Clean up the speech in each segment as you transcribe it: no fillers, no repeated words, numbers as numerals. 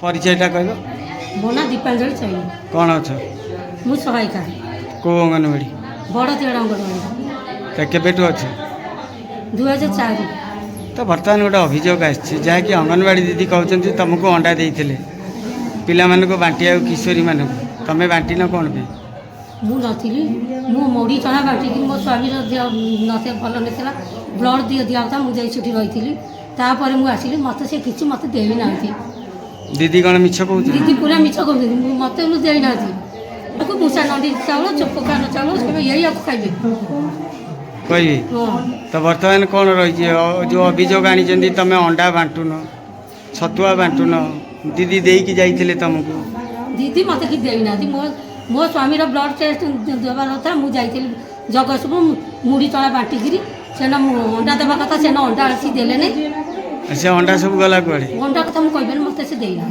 परिचयटा कह मो ना दीपांजलि चैनी कौन अच्छ मु सहायिका कौ अंगनवाड़ी बड़ तेड़ अंगनवाड़ी केबेठू अच्छ 2004 तो बर्तमान गोटे अभियोग आकि अंगनवाड़ी दीदी कहते तुमको अंडा देते पिला मानक बांटिया किशोरी मानक तमें बांटी न कौन पे मु नी मु मुढ़ी चना बांटिकी मो स्वामी न भल नाला ब्लड दिया मुझे रही तापर मुझे मत से किसी मत देना दीदी कौन मिछ कह दीदी पूरा मिछ कहते मत देना मूसा नंदी चाउल चोपकान चाउल सब यही खाइबे कहि तो बर्तमान कौन रही जो अभियोग आनी तुम अंडा बांटुन छतुआ बांटुन दीदी देकी जाइए तुमको दीदी मत कि देना मो स्वामी ब्लड टेस्ट देवार था मुझे जगतपुर मुढ़ी चला बांटिकी से अंडा देवा कथा से अंडा आसी देले नहीं से अंडा सब गला कुआड़े अंडा कथा मुझे मत से देना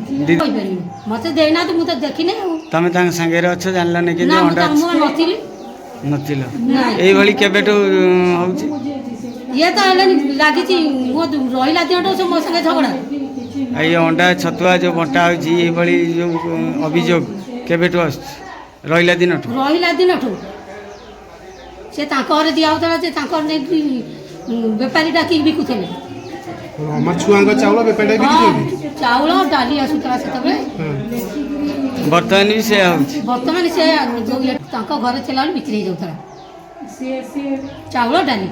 मत देना मुझे देखी तुम सांगे अच्छ जान कि अंडा नथिल यही केबेठू ये तो लगी मो रहा दिन मो संगे झगड़ा ये अंडा छतुआ जो बंटा हो जो अभियोग केबेठू आस रहा दिन से दिया बेपारी डाक बिकुले चाउल डाली आसूला से बर्तमान भी से बर्तमान से जो घर चला बिक्री हो जाता चाउल डाली